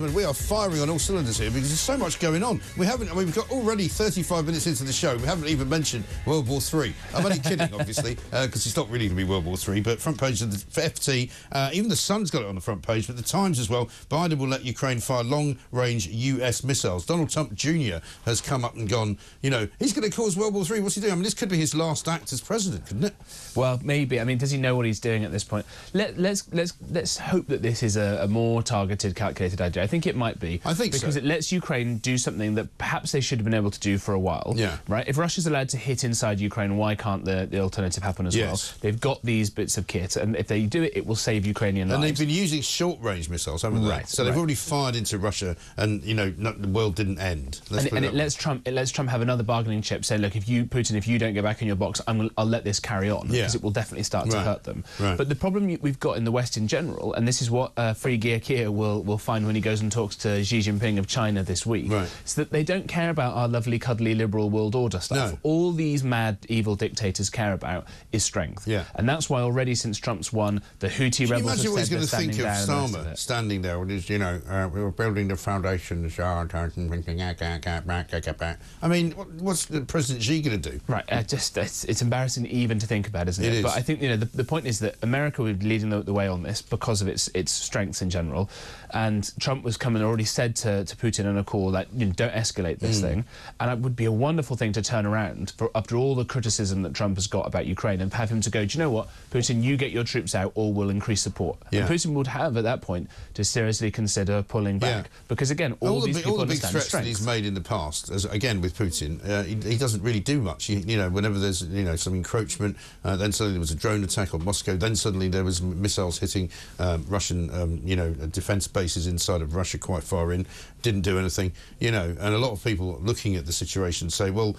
We are firing on all cylinders here because there's so much going on. We've got already 35 minutes into the show. We haven't even mentioned World War III. I'm only kidding, obviously, because it's not really going to be World War III, but front page of the FT, even the Sun's got it on the front page, but the Times as well. Biden will let Ukraine fire long-range US missiles. Donald Trump Jr. has come up and gone, you know, he's going to cause World War III. What's he doing? I mean, this could be his last act as president, couldn't it? Well, maybe. I mean, does he know what he's doing at this point? Let's hope that this is a more targeted, calculated idea. I think it might be. I think because so. It lets Ukraine do something that perhaps they should have been able to do for a while. Yeah. Right? If Russia's allowed to hit inside Ukraine, why can't the alternative happen as well? They've got these bits of kit, and if they do it, it will save Ukrainian lives. And they've been using short-range missiles, haven't they? Right. So they've already fired into Russia, and, you know, the world didn't end. And it lets Trump have another bargaining chip, say, look, Putin, if you don't go back in your box, I'll let this carry on, because it will definitely start to hurt them. Right. But the problem we've got in the West in general, and this is what Free Gear Kia will find when he goes and talks to Xi Jinping of China this week, is that they don't care about our lovely, cuddly, liberal world order stuff. No. All these mad, evil dictators care about is strength. Yeah. And that's why already since Trump's won, the Houthi rebels have said they're standing down. Can you imagine what he's going to think of Starmer standing there with his, you know, we were building the foundations. I mean, what's the President Xi going to do? Right, it's embarrassing even to think about, isn't it? It is. But I think, you know, the point is that America will be leading the way on this because of its strengths in general. And Trump was coming and already said to Putin on a call that, you know, don't escalate this thing. And it would be a wonderful thing to turn around after all the criticism that Trump has got about Ukraine and have him to go, do you know what, Putin, you get your troops out or we'll increase support. Yeah. And Putin would have, at that point, to seriously consider pulling back. Yeah. Because, again, all these people all the big understand threats strength. that he's made in the past, again with Putin, he doesn't really do much. You know, whenever there's, you know, some encroachment, then suddenly there was a drone attack on Moscow, then suddenly there was missiles hitting Russian, you know, defence bases inside of Russia quite far in, didn't do anything, you know, and a lot of people looking at the situation say, well,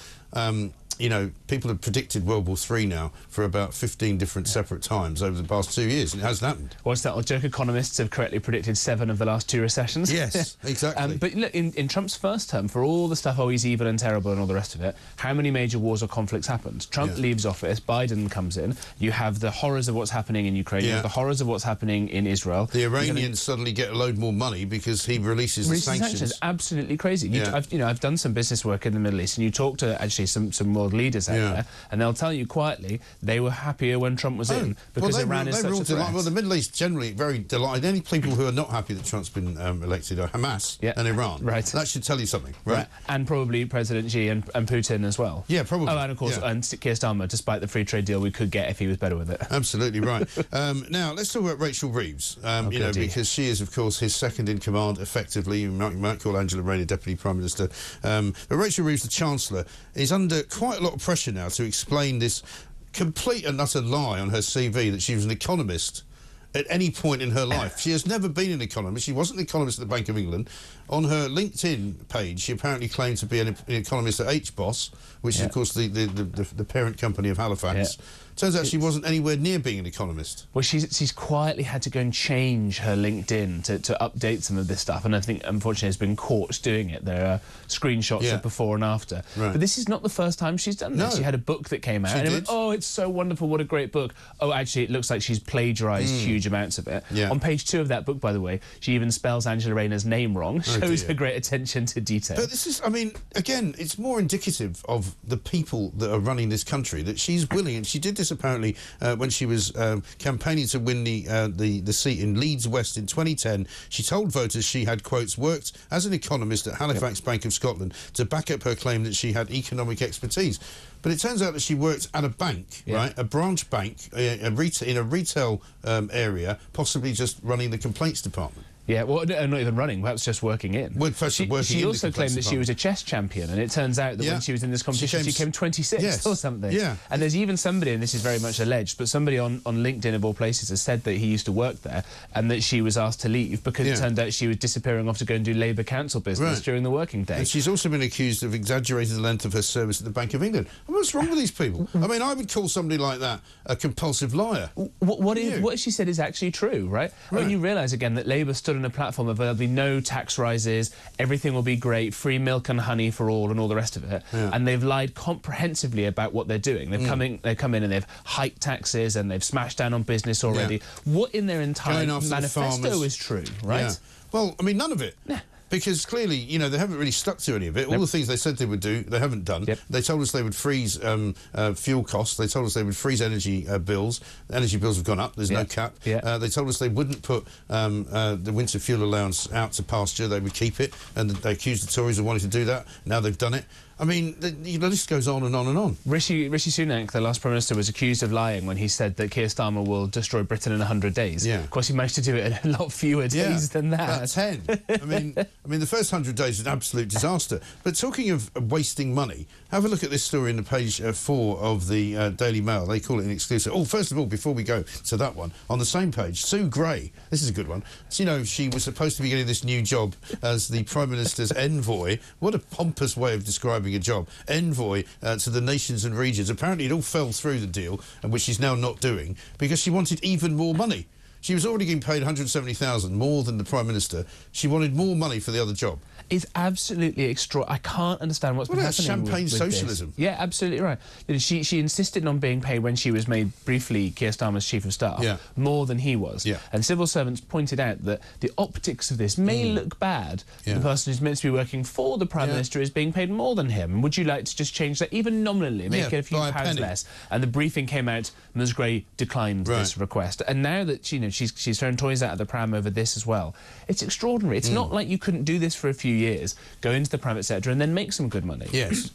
you know, people have predicted World War III now for about 15 different separate times over the past 2 years, and it hasn't happened. What's that old joke? Economists have correctly predicted 7 of the last 2 recessions. Yes, exactly. But look, in Trump's first term, for all the stuff, oh, he's evil and terrible and all the rest of it, how many major wars or conflicts happened? Trump leaves office, Biden comes in, you have the horrors of what's happening in Ukraine, you have the horrors of what's happening in Israel. The Iranians suddenly get a load more money because he releases the sanctions. Absolutely crazy. I've done some business work in the Middle East, and you talk to actually some world leaders out there, and they'll tell you quietly they were happier when Trump was in because Iran is such a threat. Well, the Middle East generally very delighted. The only people who are not happy that Trump's been elected are Hamas and Iran. Right. That should tell you something, right? And probably President Xi and Putin as well. Yeah, probably. Oh, and of course, and Keir Starmer, despite the free trade deal we could get if he was better with it. Absolutely right. Now, let's talk about Rachel Reeves, you know, because she is, of course, his second-in-command, effectively. You might call Angela Rayner Deputy Prime Minister. But Rachel Reeves, the Chancellor, is under quite a lot of pressure now to explain this complete and utter lie on her CV that she was an economist at any point in her life. She has never been an economist. She wasn't an economist at the Bank of England. On her LinkedIn page, she apparently claimed to be an economist at HBOS, which is, of course, the parent company of Halifax. Turns out she wasn't anywhere near being an economist. Well, she's quietly had to go and change her LinkedIn to update some of this stuff, and I think, unfortunately, has been caught doing it. There are screenshots of before and after. Right. But this is not the first time she's done this. She had a book that came out, and it went, oh, it's so wonderful, what a great book. Oh, actually, it looks like she's plagiarised huge amounts of it. On page 2 of that book, by the way, she even spells Angela Rayner's name wrong. Shows her great attention to detail. But this is, I mean, again, it's more indicative of the people that are running this country, that she's willing, and she did this apparently when she was campaigning to win the seat in Leeds West in 2010. She told voters she had, quotes, worked as an economist at Halifax Bank of Scotland to back up her claim that she had economic expertise. But it turns out that she worked at a bank, right, a branch bank, in a retail area, possibly just running the complaints department. Yeah, well, no, not even running, perhaps just working in. Well, she also claimed that she was a chess champion, and it turns out that when she was in this competition, she came 26th or something. Yeah. And there's even somebody, and this is very much alleged, but somebody on LinkedIn, of all places, has said that he used to work there, and that she was asked to leave because it turned out she was disappearing off to go and do Labour council business during the working day. And she's also been accused of exaggerating the length of her service at the Bank of England. I mean, what's wrong with these people? I mean, I would call somebody like that a compulsive liar. What she said is actually true, right? When you realise, again, that Labour stood stood on a platform of there'll be no tax rises, everything will be great, free milk and honey for all and all the rest of it. Yeah. And they've lied comprehensively about what they're doing. They've come in and they've hiked taxes and they've smashed down on business already. Yeah. What in their entire manifesto is true, right? Yeah. Well, I mean, none of it. Yeah. Because clearly, you know, they haven't really stuck to any of it. All the things they said they would do, they haven't done. They told us they would freeze fuel costs. They told us they would freeze energy bills. Energy bills have gone up. There's no cap. They told us they wouldn't put the winter fuel allowance out to pasture. They would keep it. And they accused the Tories of wanting to do that. Now they've done it. I mean, the list goes on and on and on. Rishi Sunak, the last Prime Minister, was accused of lying when he said that Keir Starmer will destroy Britain in 100 days. Yeah. Of course, he managed to do it in a lot fewer days than that. About 10. I mean, the first 100 days was an absolute disaster. But talking of wasting money, have a look at this story in the page 4 of the Daily Mail. They call it an exclusive. Oh, first of all, before we go to that one, on the same page, Sue Gray. This is a good one. So, you know, she was supposed to be getting this new job as the Prime Minister's envoy. What a pompous way of describing a job. Envoy to the nations and regions. Apparently it all fell through the deal, which she's now not doing, because she wanted even more money. She was already getting paid $170,000, more than the Prime Minister. She wanted more money for the other job. It's absolutely extraordinary. I can't understand what's been happening champagne with socialism. This. Yeah, absolutely right. She insisted on being paid when she was made briefly Keir Starmer's Chief of Staff, more than he was. Yeah. And civil servants pointed out that the optics of this may look bad. Yeah. The person who's meant to be working for the Prime Minister is being paid more than him. Would you like to just change that, even nominally, make it a few pounds less? And the briefing came out, Ms Gray declined this request. And now that, you know, she's thrown toys out of the pram over this as well. It's extraordinary. It's not like you couldn't do this for a few years, go into the private sector and then make some good money. Yes.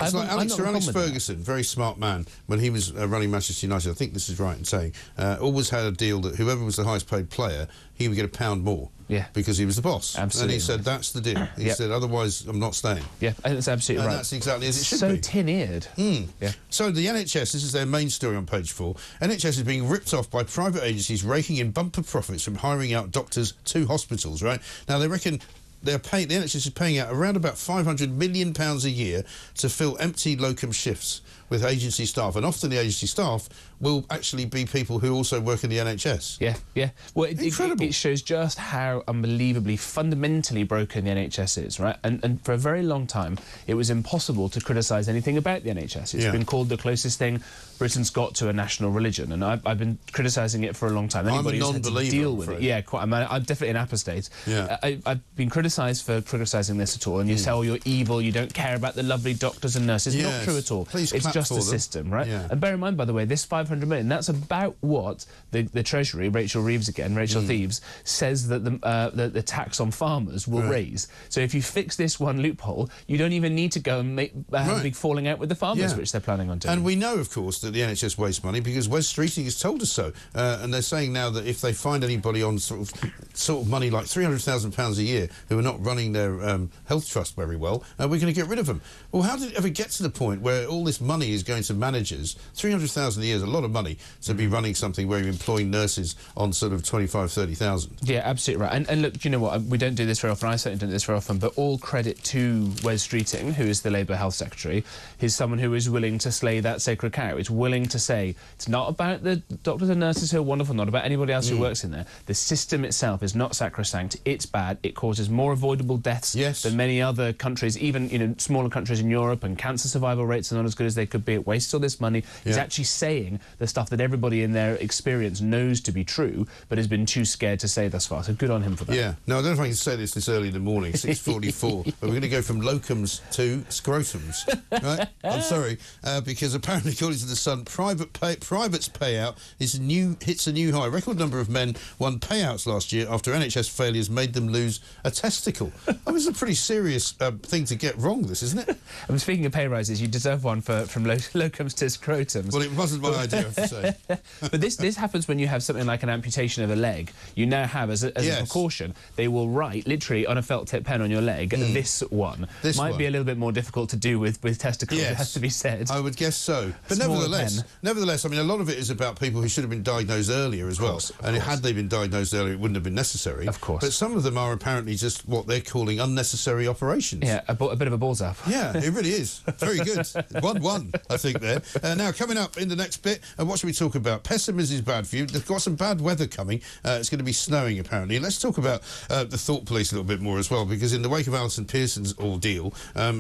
It's like Alex Ferguson, very smart man, when he was running Manchester United, I think this is right in saying, always had a deal that whoever was the highest paid player, he would get £1 more. Yeah. Because he was the boss. Absolutely. And he said, that's the deal. He said, otherwise, I'm not staying. Yeah, and that's absolutely right. And that's exactly as it should be. So tin-eared. Yeah. So the NHS, this is their main story on page 4, NHS is being ripped off by private agencies raking in bumper profits from hiring out doctors to hospitals, right? Now, they reckon the NHS is paying out around about £500 million a year to fill empty locum shifts with agency staff, and often the agency staff will actually be people who also work in the NHS. Yeah, yeah. Well, it shows just how unbelievably, fundamentally broken the NHS is, right? And for a very long time, it was impossible to criticise anything about the NHS. It's been called the closest thing Britain's got to a national religion, and I've been criticising it for a long time. Anybody I'm a non-believer, who's had to deal with it. Yeah, quite. I'm definitely an apostate. Yeah. I've been criticised for criticising this at all, and you say, oh, you're evil, you don't care about the lovely doctors and nurses. Not true at all. Please it's just a system, right? Yeah. And bear in mind, by the way, this 500 million, that's about what the Treasury, Rachel Reeves again, Rachel Thieves, says that the tax on farmers will raise. So if you fix this one loophole, you don't even need to go and have a big falling out with the farmers, which they're planning on doing. And we know, of course, that the NHS wastes money because Wes Streeting has told us so. And they're saying now that if they find anybody on sort of money like £300,000 a year who are not running their health trust very well, we're going to get rid of them. Well, how did it ever get to the point where all this money is going to managers? 300,000 a year is a lot of money to be running something where you're employing nurses on sort of 25, 30,000. Yeah, absolutely right. And look, you know what, we don't do this very often, I certainly don't do this very often, but all credit to Wes Streeting, who is the Labour Health Secretary. He's someone who is willing to slay that sacred cow. It's willing to say, it's not about the doctors and nurses who are wonderful, not about anybody else who works in there. The system itself is not sacrosanct, it's bad, it causes more avoidable deaths than many other countries, even, you know, smaller countries in Europe, and cancer survival rates are not as good as they could be. It wastes all this money. He's actually saying the stuff that everybody in their experience knows to be true, but has been too scared to say thus far. So good on him for that. Yeah. No, I don't know if I can say this early in the morning, 6:44, but we're going to go from Locums to Scrotums, right? I'm sorry, because apparently, according to The Sun, private's payout hits a new high. A record number of men won payouts last year after NHS failures made them lose a testicle. I mean, it's a pretty serious thing to get wrong, this, isn't it? And speaking of pay rises, you deserve one from Locums to Scrotums. Well, it wasn't my idea, I have to say. But this happens when you have something like an amputation of a leg. You now have, as a precaution, they will write, literally, on a felt tip pen on your leg, this one. This might be a little bit more difficult to do with testicles, it has to be said. I would guess so. But nevertheless, I mean, a lot of it is about people who should have been diagnosed earlier as well. And had they been diagnosed earlier, it wouldn't have been necessary. Of course. But some of them are apparently just what they're calling unnecessary operations. Yeah, a bit of a balls up. Yeah, it really is. Very good. 1-1. I think, there. Now, coming up in the next bit, what should we talk about? Pessimism is bad for you. They've got some bad weather coming. It's going to be snowing, apparently. Let's talk about the thought police a little bit more as well, because in the wake of Alison Pearson's ordeal,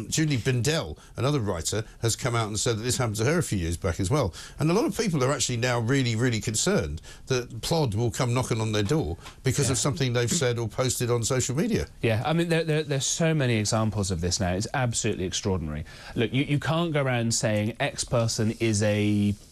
Julie Bindel, another writer, has come out and said that this happened to her a few years back as well. And a lot of people are actually now really, really concerned that Plod will come knocking on their door because of something they've said or posted on social media. Yeah, I mean, there's so many examples of this now. It's absolutely extraordinary. Look, you can't go around saying X person is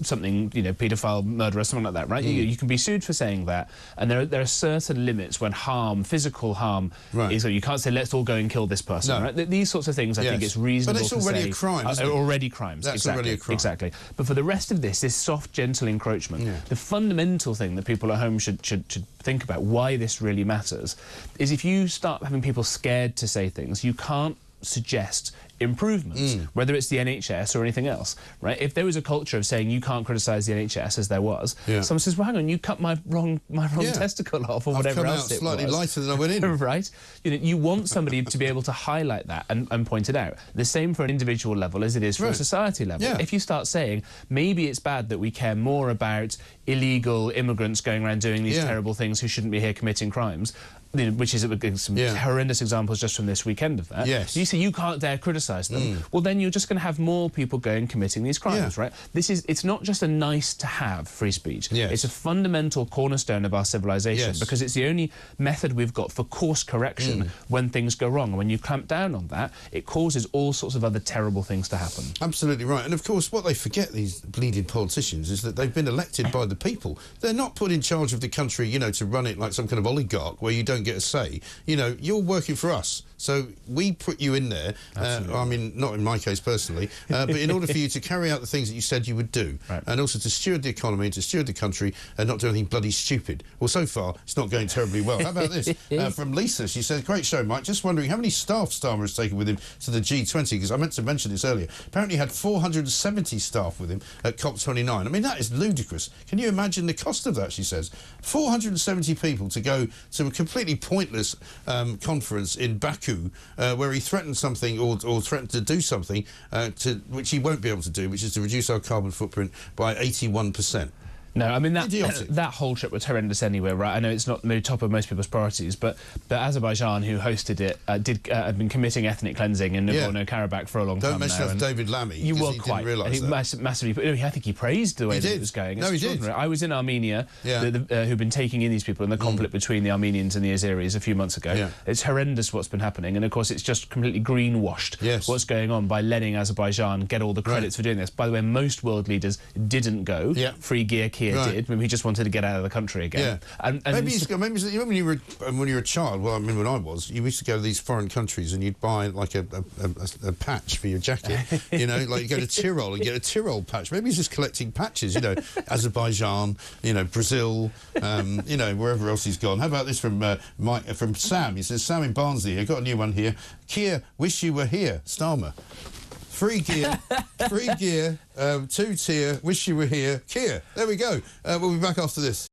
something, you know, paedophile, murderer, something like that, right? You can be sued for saying that, and there are certain limits when harm, physical harm, is. You can't say let's all go and kill this person, right? These sorts of things, I think it's reasonable to say. But it's already a crime, isn't it? Already crimes. That's already a crime. Exactly. But for the rest of this soft, gentle encroachment, the fundamental thing that people at home should think about, why this really matters, is if you start having people scared to say things, you can't suggest improvements, whether it's the NHS or anything else, right? If there was a culture of saying you can't criticise the NHS, as there was, someone says, well, hang on, you cut my wrong testicle off, or whatever else it was. Slightly lighter than I went in. Right? You know, you want somebody to be able to highlight that and point it out. The same for an individual level as it is for a society level. If you start saying, maybe it's bad that we care more about illegal immigrants going around doing these terrible things who shouldn't be here committing crimes, which is some horrendous examples just from this weekend of that. You say you can't dare criticise them. Well, then you're just going to have more people going committing these crimes, right? It's not just a nice to have free speech. It's a fundamental cornerstone of our civilization because it's the only method we've got for course correction when things go wrong. And when you clamp down on that, it causes all sorts of other terrible things to happen. Absolutely right. And of course, what they forget, these bleeding politicians, is that they've been elected by the people. They're not put in charge of the country, you know, to run it like some kind of oligarch where you don't get a say. You know, you're working for us, so we put you in there. I mean, not in my case personally, but in order for you to carry out the things that you said you would do, and also to steward the economy, to steward the country, and not do anything bloody stupid. Well, so far, it's not going terribly well. How about this? From Lisa, she said, great show, Mike. Just wondering how many staff Starmer has taken with him to the G20, because I meant to mention this earlier. Apparently he had 470 staff with him at COP29. I mean, that is ludicrous. Can you imagine the cost of that, she says? 470 people to go to a completely pointless conference in Baku where he threatened something or threatened to do something which he won't be able to do, which is to reduce our carbon footprint by 81%. No, I mean, that whole trip was horrendous anyway, right? I know it's not the top of most people's priorities, but Azerbaijan, who hosted it, had been committing ethnic cleansing in Nagorno-Karabakh for a long time now. Don't mention that David Lammy, because he didn't realise that. Massively, I think he praised the way that it was going. No, he did. I was in Armenia, who've been taking in these people in the conflict between the Armenians and the Azeris a few months ago. It's horrendous what's been happening, and of course it's just completely greenwashed what's going on by letting Azerbaijan get all the credits for doing this. By the way, most world leaders didn't go. Free gear did. Maybe he just wanted to get out of the country again. And maybe when you were a child, well, I mean, when I was, you used to go to these foreign countries and you'd buy like a patch for your jacket. You know, like you go to Tyrol and get a Tyrol patch. Maybe he's just collecting patches. You know, Azerbaijan, you know, Brazil, you know, wherever else he's gone. How about this from from Sam? He says, Sam in Barnsley, I got a new one here. Kia, wish you were here, Starmer. Free gear, 2-tier, wish you were here, Kia. There we go. We'll be back after this.